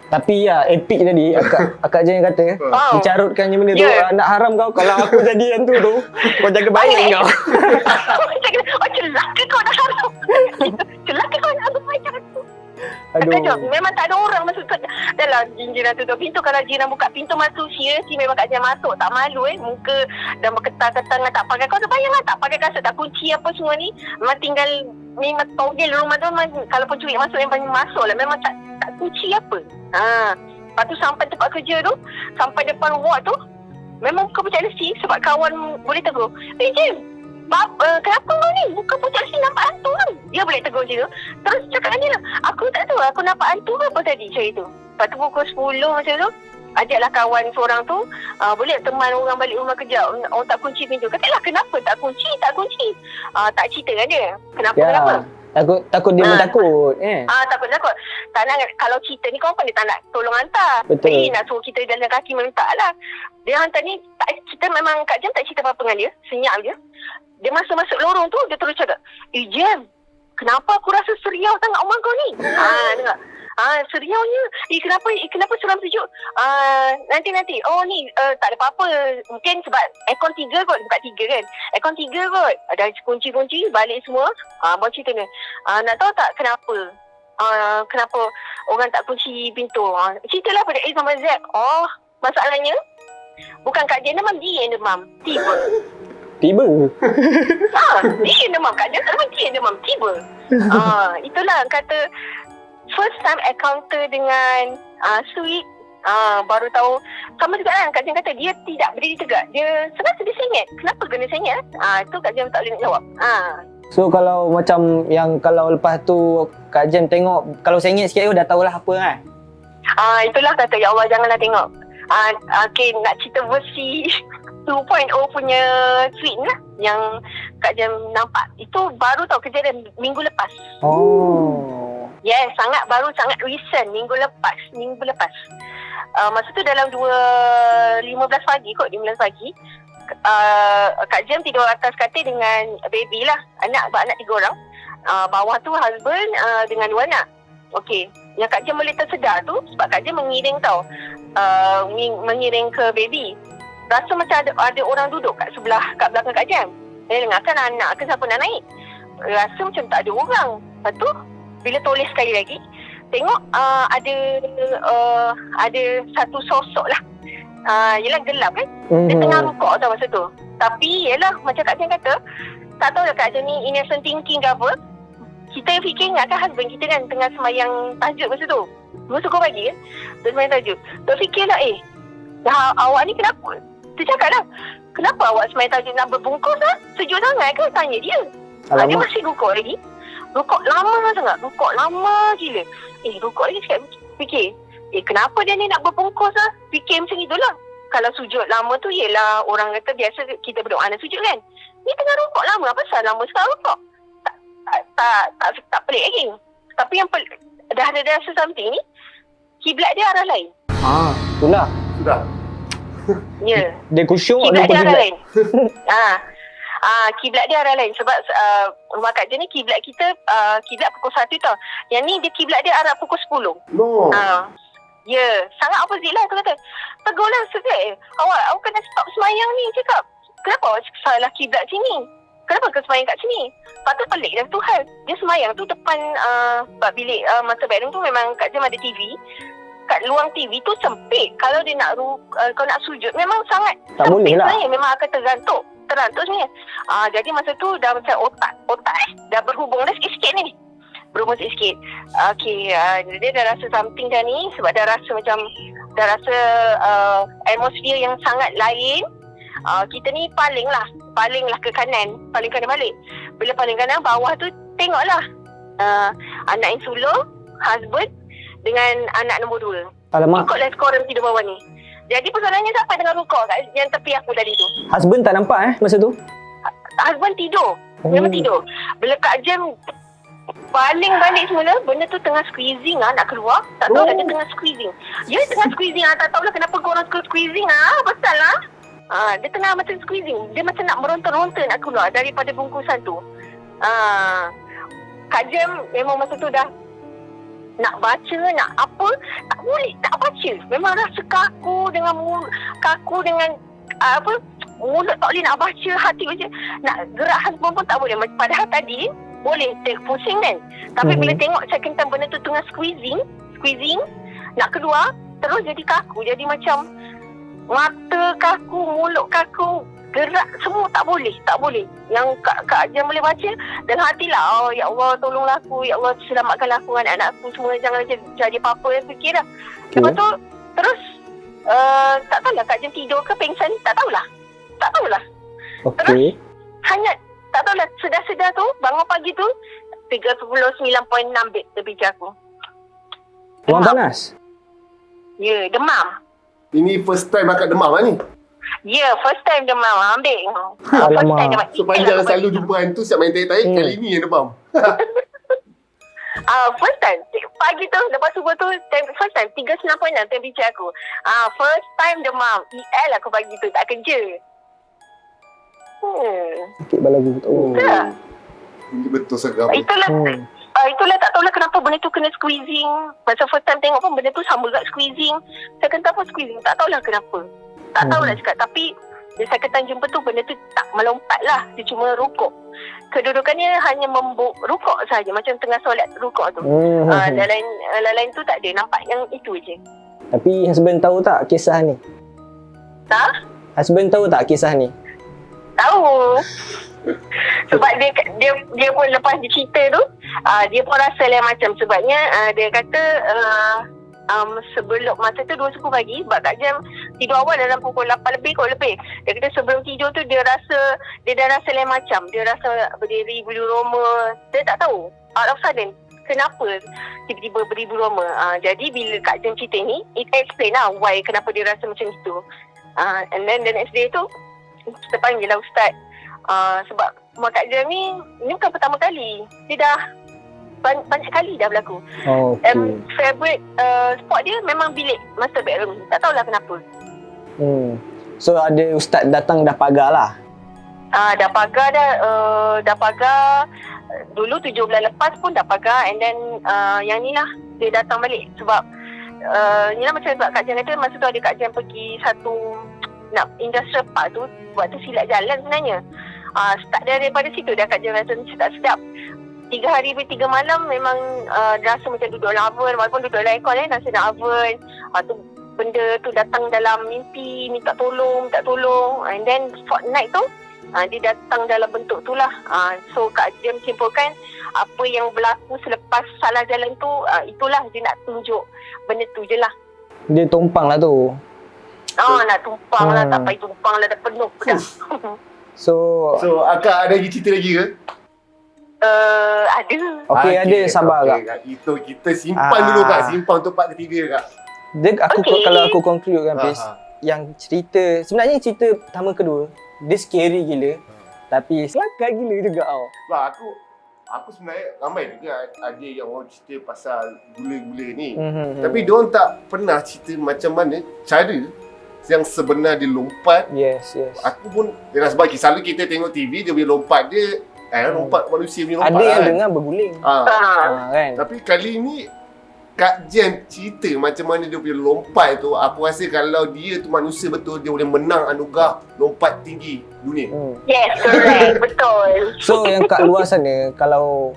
[SPEAKER 1] Tapi ya, epic tadi Akak Jen kata dicarutkan je benda tu. Nak haram kau. Kalau aku jadi hantu tu, kau jaga baik kau.
[SPEAKER 4] Celaka kau dah haram. Celaka kau nak haram macam tu. Aduh. Memang tak ada orang masuk dalam jiran tu. Pintu kalau jiran buka pintu masuk si memang Kak Jen masuk. Tak malu muka dan berketar-ketar tak pakai. Kau tu bayang tak pakai kasut, tak kunci apa semua ni. Memang tinggal memang togel rumah tu. Kalau pencuri masuk memang masuk lah. Memang tak kunci apa. Lepas tu sampai tempat kerja tu, sampai depan ward tu, memang buka pucat lesi sebab kawan boleh tegur. Jem, kenapa kau ni? Buka pucat lesi nampak hantu kan? Dia boleh tegur macam tu. Terus cakap dengan dia lah, aku tak tahu aku nampak hantu ke apa tadi macam itu. Lepas tu pukul 10 macam tu, ajaklah kawan seorang tu, boleh teman orang balik rumah kerja, orang tak kunci pintu. Katalah kenapa tak kunci? Tak cerita dengan dia. Kenapa?
[SPEAKER 1] Takut dia pun takut.
[SPEAKER 4] Takut. Tak nak, kalau cerita ni korang dia tak nak tolong hantar.
[SPEAKER 1] Betul.
[SPEAKER 4] Nak suruh kita jalan kaki memang tak lah. Dia hantar ni, kita memang Kak Jem tak cerita apa-apa dengan dia. Senyap je. Dia masuk lorong tu, dia terus cakap, Jem, kenapa aku rasa seriau sangat rumah kau ni? Dengar. Seriaunya. Kenapa seram sejuk? Nanti. Oh ni, tak ada apa-apa. Mungkin sebab aircon 3 kot. Bukan 3 kan. Aircon 3 kot. Ada kunci-kunci, balik semua. Bawa cerita ni. Nak tahu tak kenapa? Kenapa orang tak kunci pintu? Ceritalah pada A sampai Z. Masalahnya, bukan Kak Jen demam, dia yang demam. Tiba. Dia yang demam. Kak Jen tak demam, dia yang demam. Tiba. Itulah kata first time encounter dengan Sweet, baru tahu. Sama juga kan Kak Jen kata dia tidak berdiri tegak. Dia sengaja dia sengit. Kenapa kena sengit? Itu Kak Jen tak boleh nak jawab.
[SPEAKER 1] So kalau macam yang kalau lepas tu Kak Jen tengok, kalau sengit sikit tu dah tahulah apa kan?
[SPEAKER 4] Itulah kata ya Allah janganlah tengok. Okay, nak cerita versi 2.0 punya Sweet lah yang Kak Jen nampak. Itu baru tahu kejadian minggu lepas. Yes, sangat baru, sangat recent. Minggu lepas. Masa tu dalam 15 pagi kot, 15 pagi. Kak Jem tidur atas katil dengan baby lah. Anak 3 orang. Bawah tu husband dengan 2 anak. Okey. Yang Kak Jem boleh tersedar tu sebab Kak Jem mengiring tau. Mengiring ke baby. Rasa macam ada orang duduk kat belakang Kak Jem. Dia dengarkan anak ke siapa nak naik. Rasa macam tak ada orang. Lepas tu bila toleh sekali lagi, tengok ada satu sosok lah. Yelah gelap kan. Dia tengah rukuk tau masa tu. Tapi yelah macam Kak Jen kata, tak tahu lah Kak Jen ni innocent thinking ke apa. Kita fikir ingatkan husband kita kan tengah semayang tahajud masa tu. 2 pagi kan. Dia semayang tahajud. Dia fikirlah awak ni kenapa? Dia cakap lah, kenapa awak semayang tahajud nak berbungkus lah? Sejuk sangat ke? Tanya dia. Dia masih rukuk lagi. Rukuk lama sangat. Rukuk lama gila. Rukuk lagi cakap fikir. Kenapa dia ni nak berbungkus lah? Fikir macam itulah. Kalau sujud lama tu yelah orang kata biasa kita berdoa nak sujud kan. Ni tengah rukuk lama. Apa pasal lama sekarang rukuk? Tak pelik lagi. Tapi yang dah ada rasa something ni, kiblat dia arah lain.
[SPEAKER 1] Itulah.
[SPEAKER 2] Sudah.
[SPEAKER 4] Ya.
[SPEAKER 1] Dia kusyuk.
[SPEAKER 4] Kiblat dia arah lain. Kiblat dia arah lain sebab rumah Kak Jen ni kiblat kita kiblat pukul 1 tau. Yang ni dia kiblat dia arah pukul 10.
[SPEAKER 2] No.
[SPEAKER 4] Ya, sangat opposite lah. Aku kata, tegurlah sekejap. Awak kena stop semayang ni. Cakap, kenapa awak salah kiblat sini? Kenapa kau semayang kat sini? Patut pelik dah tu hal. Dia semayang tu depan bilik master bedroom tu memang Kak Jen ada TV. Kat luang TV tu sempit. Kalau dia nak kau nak sujud memang sangat
[SPEAKER 1] tak
[SPEAKER 4] sempit
[SPEAKER 1] boleh lah.
[SPEAKER 4] sebenarnya. Memang akan terantuk sebenarnya. Jadi masa tu dah macam otak dah berhubung dah sikit-sikit ni. Berhubung sikit-sikit. Okay, dia dah rasa something dah ni sebab dah rasa macam dah rasa atmosphere yang sangat lain. Kita ni palinglah ke kanan balik. Bila paling kanan bawah tu tengoklah anak yang sulung, husband dengan anak nombor 2.
[SPEAKER 1] Alamak.
[SPEAKER 4] Ikutlah skor yang tidur bawah ni. Jadi persoalannya siapa dengan rukuk kat yang tepi aku tadi tu?
[SPEAKER 1] Husband tak nampak masa tu?
[SPEAKER 4] Husband tidur. Memang tidur. Bila Kak Jam paling balik semula, benda tu tengah squeezing nak keluar. Tak tahu lah dia tengah squeezing. Dia tengah squeezing tak tahulah kenapa korang suka squeezing pasal lah. Dia tengah macam squeezing. Dia macam nak meronta-ronta nak keluar daripada bungkusan tu. Kak Jam memang masa tu dah nak baca, nak apa, tak boleh, tak baca. Memang rasa kaku dengan mulut tak boleh nak baca, hati macam nak gerak handphone pun tak boleh. Padahal tadi boleh pusing kan. Tapi bila tengok second time benda tu tengah squeezing nak keluar, terus jadi kaku. Jadi macam mata kaku, mulut kaku, gerak semua tak boleh. Yang Kak Jam boleh baca dalam hati lah, oh ya Allah tolonglah aku, ya Allah selamatkanlah aku, anak-anak aku semua jangan jadi apa-apa yang fikir dah. Lepas tu terus tak tahulah Kak Jam tidur ke pengsan, tak tahulah.
[SPEAKER 1] Okey.
[SPEAKER 4] Terus hanya tak tahulah sedar-sedar tu bangun pagi tu 39.6 lebih aku.
[SPEAKER 1] Demam panas?
[SPEAKER 4] Ya, demam.
[SPEAKER 2] Ini first time akak demam lah ni.
[SPEAKER 4] Ya, first time demam. Ambil.
[SPEAKER 1] Alamak.
[SPEAKER 2] So panjang selalu jumpa hantu siap main tarik-tarik, kali ni yang demam.
[SPEAKER 4] First time pagi tu lepas subuh tu first time 39.6 temperature aku. First time demam. EL aku pagi tu tak kerja.
[SPEAKER 1] Sakit balagu betul.
[SPEAKER 2] Ini betul seram.
[SPEAKER 4] Itulah tak tahulah kenapa benda tu kena squeezing. Masa first time tengok pun benda tu sama juga squeezing. Second time pun squeezing. Tak tahulah kenapa. Tak tahulah cakap. Tapi dia second time jumpa tu benda tu tak melompat lah. Dia cuma rukuk. Kedudukannya hanya rukuk saja. Macam tengah solat rukuk tu. Lain tu tak ada. Nampak yang itu je.
[SPEAKER 1] Tapi husband tahu tak kisah ni?
[SPEAKER 4] Tak?
[SPEAKER 1] Husband tahu tak kisah ni?
[SPEAKER 4] Tahu. Sebab dia pun lepas dia cerita tu, dia pun rasa lain macam. Sebabnya dia kata sebelum masa tu 2 suku pagi, sebab Kak Jam tidur awal dalam pukul 8 lebih. Dia kata sebelum tidur tu dia dah rasa lain macam. Dia rasa berdiri bulu roma. Dia tak tahu. Out of sudden kenapa tiba-tiba berdiri bulu roma. Jadi bila Kak Jam cerita ni, it explain lah why kenapa dia rasa macam itu. And then the next day tu kita panggil lah Ustaz. Sebab rumah Kak Jam ni bukan pertama kali. Dia dah banyak kali dah berlaku. Favorite spot dia memang bilik master bedroom. Tak tahulah kenapa.
[SPEAKER 1] So ada ustaz datang dah pagar lah.
[SPEAKER 4] Dah pagar dulu 7 bulan lepas pun dah pagar. And then yang ni lah dia datang balik. Sebab ni lah macam sebab Kak Jam kata masa tu ada Kak Jam pergi satu industrial park tu buat tu silat jalan sebenarnya. Start daripada situ dah Kak Jam rasa tak sedap. 3 hari 3 malam memang rasa macam duduk dalam oven. Walaupun duduk dalam aircon rasa dalam oven. Tu benda tu datang dalam mimpi, minta tolong. And then fortnight tu dia datang dalam bentuk tu lah. So Kak Jam simpulkan apa yang berlaku selepas salah jalan tu, itulah dia nak tunjuk benda tu je lah.
[SPEAKER 1] Dia tumpang lah tu.
[SPEAKER 4] Nak tumpang lah, tak payah tumpang lah, dah penuh dah.
[SPEAKER 1] So
[SPEAKER 2] akak ada lagi cerita lagi ke?
[SPEAKER 4] Ada.
[SPEAKER 1] Okey, ada, sabar Kak.
[SPEAKER 2] Itu kita simpan dulu Kak. Simpan untuk part ketiga Kak.
[SPEAKER 1] Kalau aku conclude kan Fiz, yang cerita pertama kedua dia scary gila, tapi kelakar gila juga tau.
[SPEAKER 2] Sebab aku sebenarnya ramai juga ada yang orang cerita pasal gula-gula ni. Tapi diorang tak pernah cerita macam mana cara yang sebenar dia lompat.
[SPEAKER 1] Yes.
[SPEAKER 2] Aku pun sebab selalu kita tengok TV dia boleh lompat dia lompat manusia punya lompat.
[SPEAKER 1] Ada yang dengar berguling. Kan.
[SPEAKER 2] Tapi kali ni Kak Jam cerita macam mana dia punya lompat tu. Aku rasa kalau dia tu manusia betul, dia boleh menang anugerah lompat tinggi dunia.
[SPEAKER 4] Yes, correct. Betul.
[SPEAKER 1] So yang kat luar sana, kalau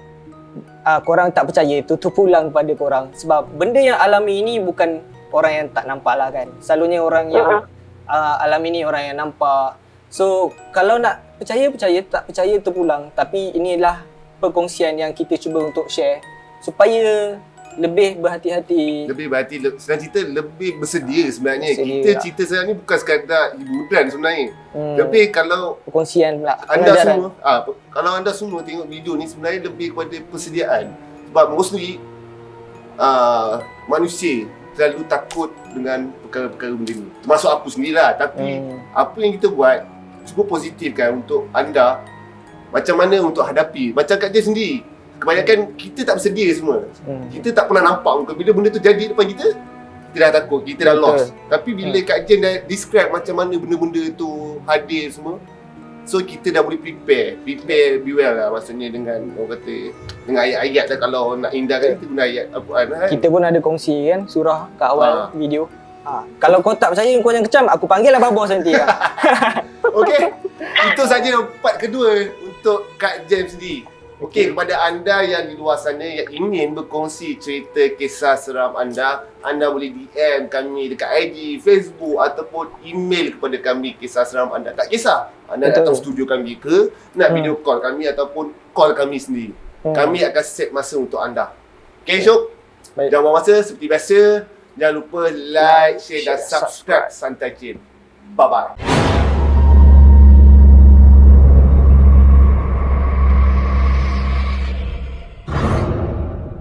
[SPEAKER 1] korang tak percaya, tu pulang kepada korang. Sebab benda yang alami ini bukan orang yang tak nampak lah kan. Selalunya orang yang alami ni orang yang nampak. So kalau nak percaya, tak percaya terpulang. Tapi inilah perkongsian yang kita cuba untuk share supaya lebih berhati-hati.
[SPEAKER 2] Senang cerita lebih bersedia sebenarnya.
[SPEAKER 1] Bersedia
[SPEAKER 2] kita cerita sekarang ni bukan sekadar hiburan sebenarnya. Lebih kalau
[SPEAKER 1] perkongsian pula,
[SPEAKER 2] anda semua kalau anda semua tengok video ni sebenarnya lebih kepada persediaan. Sebab manusia selalu takut dengan perkara-perkara benda ni. Termasuk aku sendirilah. Tapi apa yang kita buat cuba positifkan untuk anda macam mana untuk hadapi. Macam kat dia sendiri. Kebanyakan kita tak bersedia semua. Kita tak pernah nampak muka. Bila benda tu jadi depan kita, kita dah takut, kita dah lost. Tapi bila Kak Jen dah describe macam mana benda-benda tu hadir semua, so kita dah boleh prepare be well lah, maksudnya dengan orang kata dengan ayat-ayat lah. Kalau nak indahkan kita guna ayat Al-Quran lah kan.
[SPEAKER 1] Kita pun ada kongsi kan surah kat awal video. Kalau kau tak percaya kau jangan kecam, aku panggil abang bos nanti.
[SPEAKER 2] Okey, itu saja part kedua untuk Kak Jen sendiri. Okey, kepada anda yang di luar sana yang ingin berkongsi cerita kisah seram anda boleh DM kami dekat IG, Facebook ataupun email kepada kami kisah seram anda. Tak kisah anda datang studio kami ke, nak video call kami ataupun call kami sendiri. Kami akan set masa untuk anda. Okey, Syuk? Jangan buang masa, seperti biasa. Jangan lupa like, share dan subscribe Santai Jen. Bye-bye.